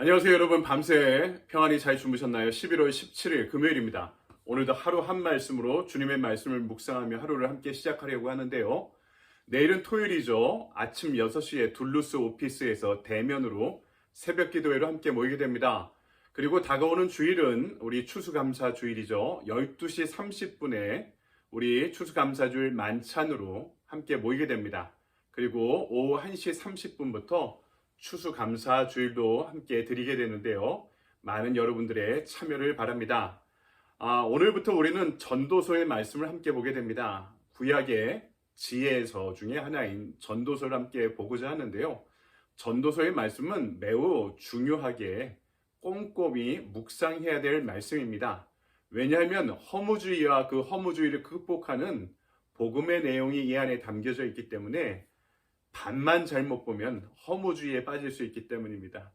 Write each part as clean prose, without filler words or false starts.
안녕하세요 여러분. 밤새 평안히 잘 주무셨나요? 11월 17일 금요일입니다. 오늘도 하루 한 말씀으로 주님의 말씀을 묵상하며 하루를 함께 시작하려고 하는데요. 내일은 토요일이죠. 아침 6시에 둘루스 오피스에서 대면으로 새벽 기도회로 함께 모이게 됩니다. 그리고 다가오는 주일은 우리 추수감사 주일이죠. 12시 30분에 우리 추수감사주일 만찬으로 함께 모이게 됩니다. 그리고 오후 1시 30분부터 추수감사주일도 함께 드리게 되는데요. 많은 여러분들의 참여를 바랍니다. 오늘부터 우리는 전도서의 말씀을 함께 보게 됩니다. 구약의 지혜서 중에 하나인 전도서를 함께 보고자 하는데요. 전도서의 말씀은 매우 중요하게 꼼꼼히 묵상해야 될 말씀입니다. 왜냐하면 허무주의와 그 허무주의를 극복하는 복음의 내용이 이 안에 담겨져 있기 때문에 반만 잘못 보면 허무주의에 빠질 수 있기 때문입니다.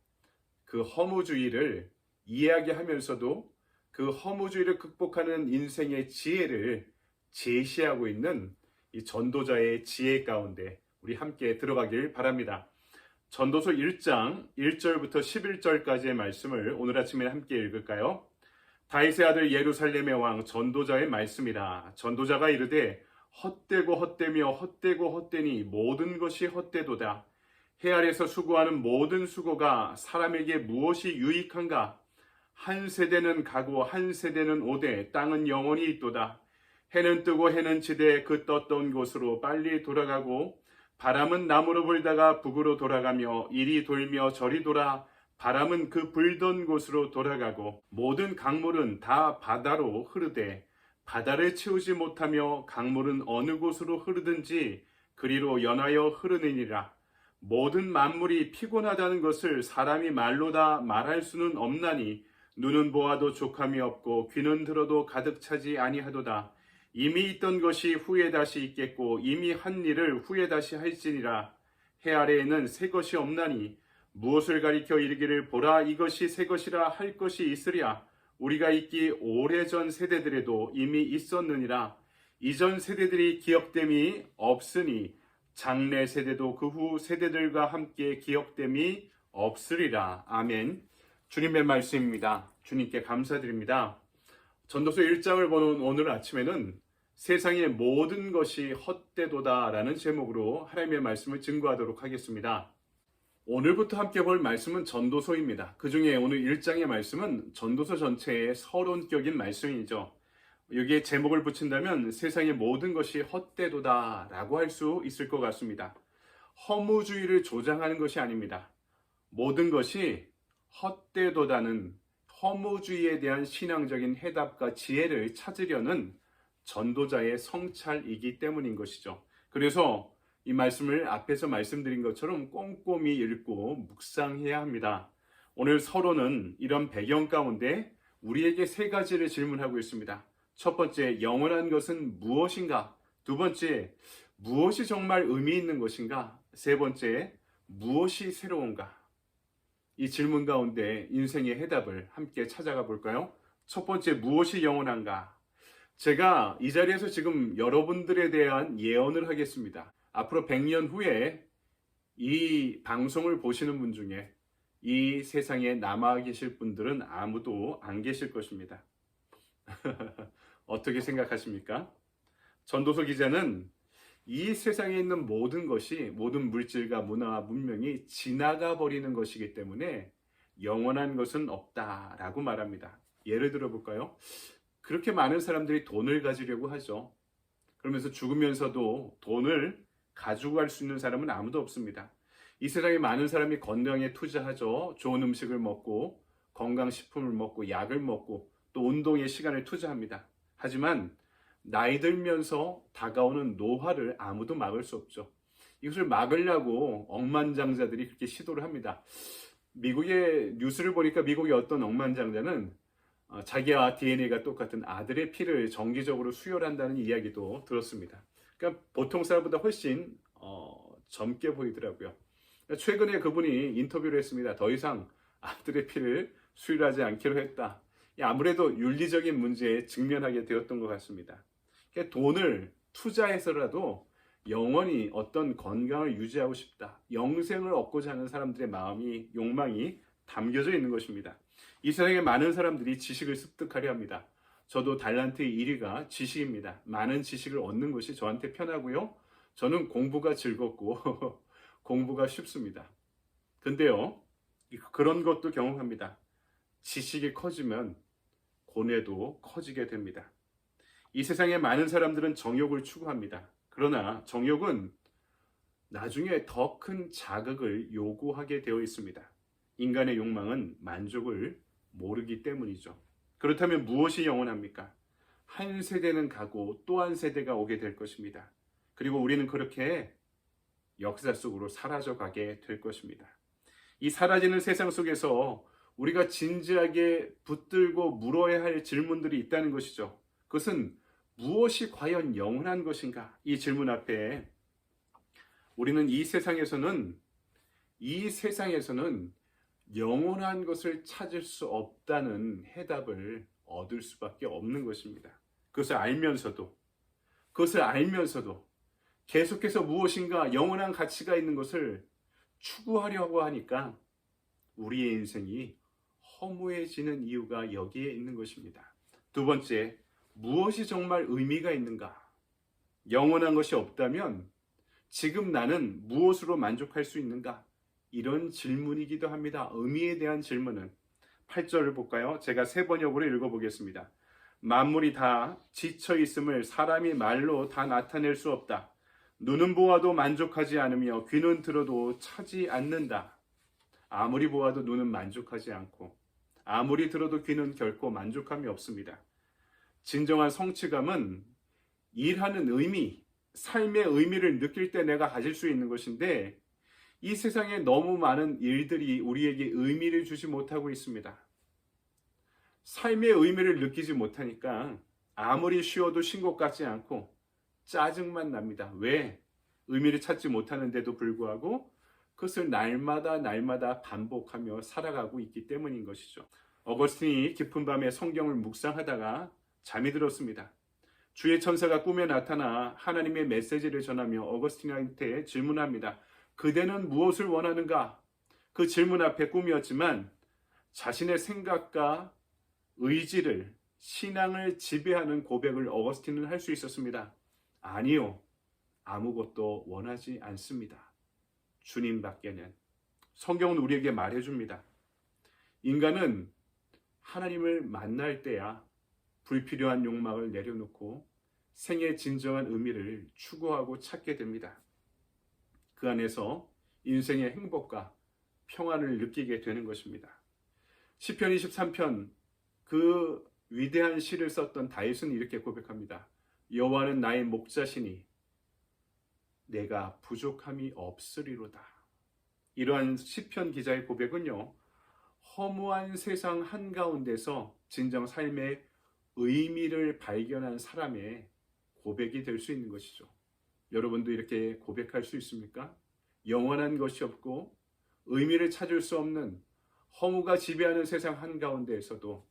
그 허무주의를 이해하게 하면서도 그 허무주의를 극복하는 인생의 지혜를 제시하고 있는 이 전도자의 지혜 가운데 우리 함께 들어가길 바랍니다. 전도서 1장 1절부터 11절까지의 말씀을 오늘 아침에 함께 읽을까요? 다윗의 아들 예루살렘의 왕 전도자의 말씀이라. 전도자가 이르되 헛되고 헛되며 헛되고 헛되니 모든 것이 헛되도다. 해 아래서 수고하는 모든 수고가 사람에게 무엇이 유익한가? 한 세대는 가고 한 세대는 오되 땅은 영원히 있도다. 해는 뜨고 해는 지되 그 떴던 곳으로 빨리 돌아가고 바람은 남으로 불다가 북으로 돌아가며 이리 돌며 저리 돌아 바람은 그 불던 곳으로 돌아가고 모든 강물은 다 바다로 흐르되 바다를 채우지 못하며 강물은 어느 곳으로 흐르든지 그리로 연하여 흐르느니라. 모든 만물이 피곤하다는 것을 사람이 말로 다 말할 수는 없나니 눈은 보아도 족함이 없고 귀는 들어도 가득 차지 아니하도다. 이미 있던 것이 후에 다시 있겠고 이미 한 일을 후에 다시 할지니라. 해 아래에는 새 것이 없나니 무엇을 가리켜 이르기를 보라 이것이 새 것이라 할 것이 있으랴. 우리가 있기 오래전 세대들에도 이미 있었느니라. 이전 세대들이 기억됨이 없으니 장래 세대도 그 후 세대들과 함께 기억됨이 없으리라. 아멘. 주님의 말씀입니다. 주님께 감사드립니다. 전도서 1장을 보는 오늘 아침에는 세상의 모든 것이 헛되도다 라는 제목으로 하나님의 말씀을 증거하도록 하겠습니다. 오늘부터 함께 볼 말씀은 전도서입니다. 그 중에 오늘 1장의 말씀은 전도서 전체의 서론격인 말씀이죠. 여기에 제목을 붙인다면 세상의 모든 것이 헛되도다 라고 할 수 있을 것 같습니다. 허무주의를 조장하는 것이 아닙니다. 모든 것이 헛되도다는 허무주의에 대한 신앙적인 해답과 지혜를 찾으려는 전도자의 성찰이기 때문인 것이죠. 그래서 이 말씀을 앞에서 말씀드린 것처럼 꼼꼼히 읽고 묵상해야 합니다. 오늘 서론은 이런 배경 가운데 우리에게 세 가지를 질문하고 있습니다. 첫 번째, 영원한 것은 무엇인가? 두 번째, 무엇이 정말 의미 있는 것인가? 세 번째, 무엇이 새로운가? 이 질문 가운데 인생의 해답을 함께 찾아가 볼까요? 첫 번째, 무엇이 영원한가? 제가 이 자리에서 지금 여러분들에 대한 예언을 하겠습니다. 앞으로 100년 후에 이 방송을 보시는 분 중에 이 세상에 남아 계실 분들은 아무도 안 계실 것입니다. 어떻게 생각하십니까? 전도서 기자는 이 세상에 있는 모든 것이 모든 물질과 문화와 문명이 지나가 버리는 것이기 때문에 영원한 것은 없다라고 말합니다. 예를 들어 볼까요? 그렇게 많은 사람들이 돈을 가지려고 하죠. 그러면서 죽으면서도 돈을 가지고 갈 수 있는 사람은 아무도 없습니다. 이 세상에 많은 사람이 건강에 투자하죠. 좋은 음식을 먹고 건강식품을 먹고 약을 먹고 또 운동에 시간을 투자합니다. 하지만 나이 들면서 다가오는 노화를 아무도 막을 수 없죠. 이것을 막으려고 억만장자들이 그렇게 시도를 합니다. 미국의 뉴스를 보니까 미국의 어떤 억만장자는 자기와 DNA가 똑같은 아들의 피를 정기적으로 수혈한다는 이야기도 들었습니다. 그러니까 보통 사람보다 훨씬 젊게 보이더라고요. 최근에 그분이 인터뷰를 했습니다. 더 이상 아들의 피를 수혈하지 않기로 했다. 아무래도 윤리적인 문제에 직면하게 되었던 것 같습니다. 그러니까 돈을 투자해서라도 영원히 어떤 건강을 유지하고 싶다. 영생을 얻고자 하는 사람들의 마음이, 욕망이 담겨져 있는 것입니다. 이 세상에 많은 사람들이 지식을 습득하려 합니다. 저도 달란트의 1위가 지식입니다. 많은 지식을 얻는 것이 저한테 편하고요. 저는 공부가 즐겁고 공부가 쉽습니다. 근데요, 그런 것도 경험합니다. 지식이 커지면 고뇌도 커지게 됩니다. 이 세상에 많은 사람들은 정욕을 추구합니다. 그러나 정욕은 나중에 더 큰 자극을 요구하게 되어 있습니다. 인간의 욕망은 만족을 모르기 때문이죠. 그렇다면 무엇이 영원합니까? 한 세대는 가고 또 한 세대가 오게 될 것입니다. 그리고 우리는 그렇게 역사 속으로 사라져가게 될 것입니다. 이 사라지는 세상 속에서 우리가 진지하게 붙들고 물어야 할 질문들이 있다는 것이죠. 그것은 무엇이 과연 영원한 것인가? 이 질문 앞에 우리는 이 세상에서는 영원한 것을 찾을 수 없다는 해답을 얻을 수밖에 없는 것입니다. 그것을 알면서도 계속해서 무엇인가 영원한 가치가 있는 것을 추구하려고 하니까 우리의 인생이 허무해지는 이유가 여기에 있는 것입니다. 두 번째, 무엇이 정말 의미가 있는가? 영원한 것이 없다면 지금 나는 무엇으로 만족할 수 있는가? 이런 질문이기도 합니다. 의미에 대한 질문은 8절을 볼까요? 제가 세 번역으로 읽어보겠습니다. 만물이 다 지쳐 있음을 사람이 말로 다 나타낼 수 없다. 눈은 보아도 만족하지 않으며 귀는 들어도 차지 않는다. 아무리 보아도 눈은 만족하지 않고 아무리 들어도 귀는 결코 만족함이 없습니다. 진정한 성취감은 일하는 의미, 삶의 의미를 느낄 때 내가 가질 수 있는 것인데 이 세상에 너무 많은 일들이 우리에게 의미를 주지 못하고 있습니다. 삶의 의미를 느끼지 못하니까 아무리 쉬어도 쉰 것 같지 않고 짜증만 납니다. 왜? 의미를 찾지 못하는데도 불구하고 그것을 날마다 반복하며 살아가고 있기 때문인 것이죠. 어거스틴이 깊은 밤에 성경을 묵상하다가 잠이 들었습니다. 주의 천사가 꿈에 나타나 하나님의 메시지를 전하며 어거스틴한테 질문합니다. 그대는 무엇을 원하는가? 그 질문 앞에 꿈이었지만 자신의 생각과 의지를, 신앙을 지배하는 고백을 어거스틴은 할 수 있었습니다. 아니요, 아무것도 원하지 않습니다. 주님 밖에는. 성경은 우리에게 말해줍니다. 인간은 하나님을 만날 때야 불필요한 욕망을 내려놓고 생의 진정한 의미를 추구하고 찾게 됩니다. 그 안에서 인생의 행복과 평안을 느끼게 되는 것입니다. 시편 23편 그 위대한 시를 썼던 다윗은 이렇게 고백합니다. 여호와는 나의 목자시니 내가 부족함이 없으리로다. 이러한 시편 기자의 고백은요, 허무한 세상 한가운데서 진정 삶의 의미를 발견한 사람의 고백이 될 수 있는 것이죠. 여러분도 이렇게 고백할 수 있습니까? 영원한 것이 없고 의미를 찾을 수 없는 허무가 지배하는 세상 한가운데에서도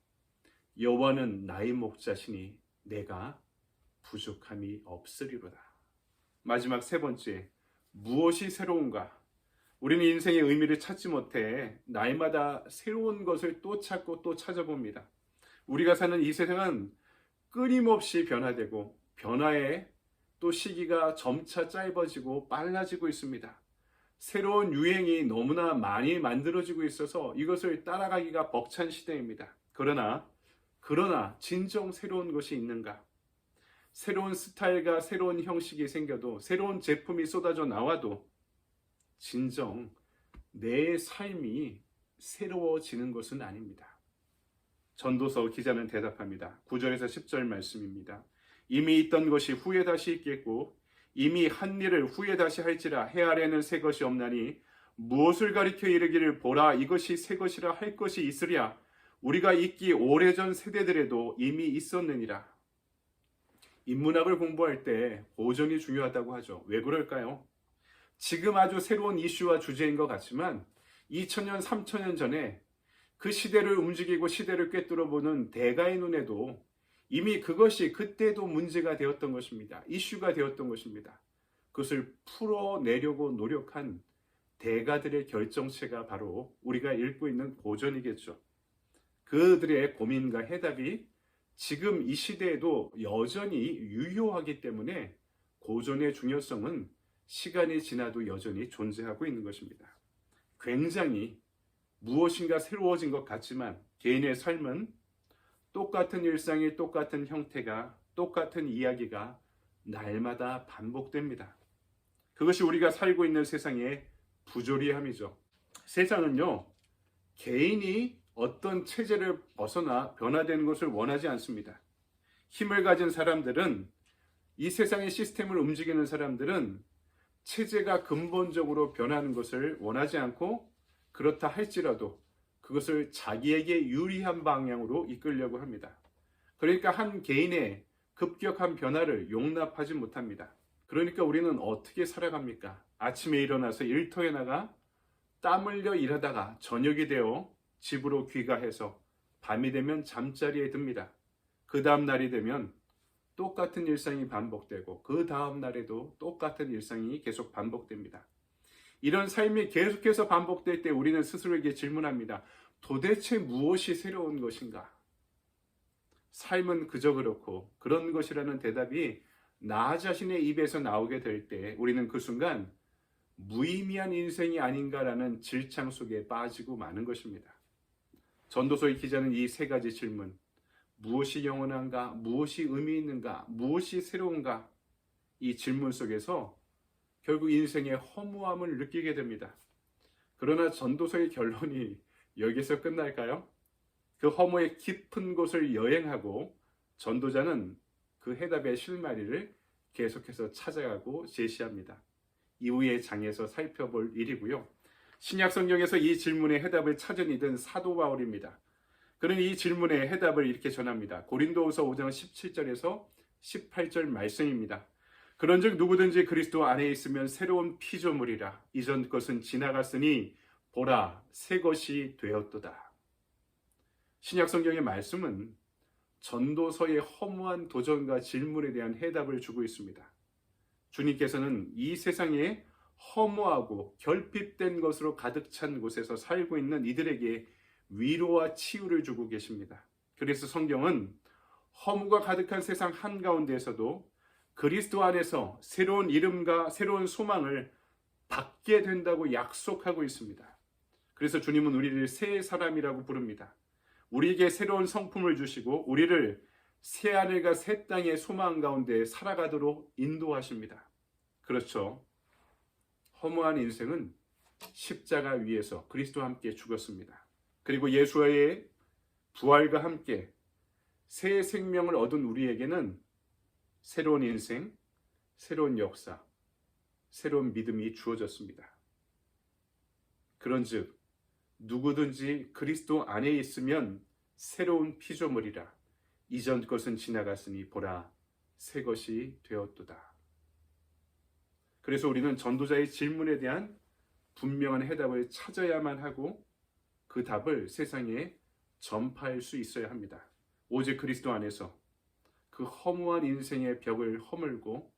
여호와는 나의 목자시니 내가 부족함이 없으리로다. 마지막 세 번째, 무엇이 새로운가? 우리는 인생의 의미를 찾지 못해 날마다 새로운 것을 또 찾고 또 찾아봅니다. 우리가 사는 이 세상은 끊임없이 변화되고 변화의 또 시기가 점차 짧아지고 빨라지고 있습니다. 새로운 유행이 너무나 많이 만들어지고 있어서 이것을 따라가기가 벅찬 시대입니다. 그러나 진정 새로운 것이 있는가? 새로운 스타일과 새로운 형식이 생겨도 새로운 제품이 쏟아져 나와도 진정 내 삶이 새로워지는 것은 아닙니다. 전도서 기자는 대답합니다. 9절에서 10절 말씀입니다. 이미 있던 것이 후에 다시 있겠고 이미 한 일을 후에 다시 할지라 해 아래는 새 것이 없나니 무엇을 가리켜 이르기를 보라 이것이 새 것이라 할 것이 있으랴 우리가 있기 오래전 세대들에도 이미 있었느니라. 인문학을 공부할 때 고전이 중요하다고 하죠. 왜 그럴까요? 지금 아주 새로운 이슈와 주제인 것 같지만 2000년, 3000년 전에 그 시대를 움직이고 시대를 꿰뚫어보는 대가의 눈에도 이미 그것이 그때도 문제가 되었던 것입니다. 이슈가 되었던 것입니다. 그것을 풀어내려고 노력한 대가들의 결정체가 바로 우리가 읽고 있는 고전이겠죠. 그들의 고민과 해답이 지금 이 시대에도 여전히 유효하기 때문에 고전의 중요성은 시간이 지나도 여전히 존재하고 있는 것입니다. 굉장히 무엇인가 새로워진 것 같지만 개인의 삶은 똑같은 일상의 똑같은 형태가, 똑같은 이야기가 날마다 반복됩니다. 그것이 우리가 살고 있는 세상의 부조리함이죠. 세상은요, 개인이 어떤 체제를 벗어나 변화되는 것을 원하지 않습니다. 힘을 가진 사람들은, 이 세상의 시스템을 움직이는 사람들은 체제가 근본적으로 변하는 것을 원하지 않고, 그렇다 할지라도 그것을 자기에게 유리한 방향으로 이끌려고 합니다. 그러니까 한 개인의 급격한 변화를 용납하지 못합니다. 그러니까 우리는 어떻게 살아갑니까? 아침에 일어나서 일터에 나가 땀 흘려 일하다가 저녁이 되어 집으로 귀가해서 밤이 되면 잠자리에 듭니다. 그 다음 날이 되면 똑같은 일상이 반복되고 그 다음 날에도 똑같은 일상이 계속 반복됩니다. 이런 삶이 계속해서 반복될 때 우리는 스스로에게 질문합니다. 도대체 무엇이 새로운 것인가? 삶은 그저 그렇고 그런 것이라는 대답이 나 자신의 입에서 나오게 될 때 우리는 그 순간 무의미한 인생이 아닌가라는 질창 속에 빠지고 마는 것입니다. 전도서의 기자는 이 세 가지 질문, 무엇이 영원한가, 무엇이 의미 있는가, 무엇이 새로운가, 이 질문 속에서 결국 인생의 허무함을 느끼게 됩니다. 그러나 전도서의 결론이 여기서 끝날까요? 그 허무의 깊은 곳을 여행하고 전도자는 그 해답의 실마리를 계속해서 찾아가고 제시합니다. 이후의 장에서 살펴볼 일이고요. 신약 성경에서 이 질문의 해답을 찾은 이든 사도 바울입니다. 그는 이 질문의 해답을 이렇게 전합니다. 고린도후서 5장 17절에서 18절 말씀입니다. 그런즉 누구든지 그리스도 안에 있으면 새로운 피조물이라. 이전 것은 지나갔으니 보라 새 것이 되었도다. 신약 성경의 말씀은 전도서의 허무한 도전과 질문에 대한 해답을 주고 있습니다. 주님께서는 이 세상에 허무하고 결핍된 것으로 가득 찬 곳에서 살고 있는 이들에게 위로와 치유를 주고 계십니다. 그래서 성경은 허무가 가득한 세상 한가운데에서도 그리스도 안에서 새로운 이름과 새로운 소망을 받게 된다고 약속하고 있습니다. 그래서 주님은 우리를 새 사람이라고 부릅니다. 우리에게 새로운 성품을 주시고 우리를 새하늘과 새 땅의 소망 가운데 살아가도록 인도하십니다. 그렇죠. 허무한 인생은 십자가 위에서 그리스도와 함께 죽었습니다. 그리고 예수의 부활과 함께 새 생명을 얻은 우리에게는 새로운 인생, 새로운 역사, 새로운 믿음이 주어졌습니다. 그런즉 누구든지 그리스도 안에 있으면 새로운 피조물이라. 이전 것은 지나갔으니 보라 새 것이 되었도다. 그래서 우리는 전도자의 질문에 대한 분명한 해답을 찾아야만 하고 그 답을 세상에 전파할 수 있어야 합니다. 오직 그리스도 안에서 그 허무한 인생의 벽을 허물고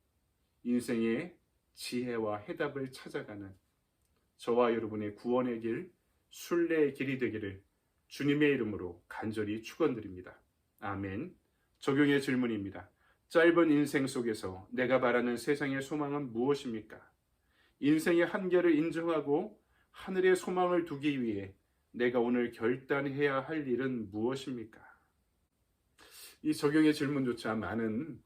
인생의 지혜와 해답을 찾아가는 저와 여러분의 구원의 길, 순례의 길이 되기를 주님의 이름으로 간절히 축원드립니다. 아멘. 적용의 질문입니다. 짧은 인생 속에서 내가 바라는 세상의 소망은 무엇입니까? 인생의 한계를 인정하고 하늘의 소망을 두기 위해 내가 오늘 결단해야 할 일은 무엇입니까? 이 적용의 질문조차 많은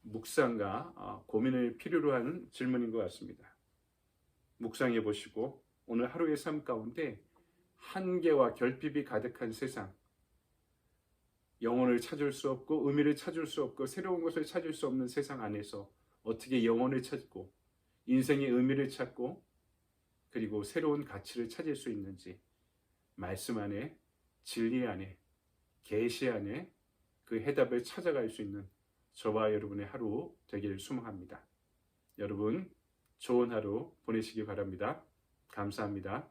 묵상과 고민을 필요로 하는 질문인 것 같습니다. 묵상해 보시고 오늘 하루의 삶 가운데 한계와 결핍이 가득한 세상, 영혼을 찾을 수 없고 의미를 찾을 수 없고 새로운 것을 찾을 수 없는 세상 안에서 어떻게 영혼을 찾고 인생의 의미를 찾고 그리고 새로운 가치를 찾을 수 있는지 말씀 안에, 진리 안에, 계시 안에 그 해답을 찾아갈 수 있는 저와 여러분의 하루 되기를 소망합니다. 여러분 좋은 하루 보내시기 바랍니다. 감사합니다.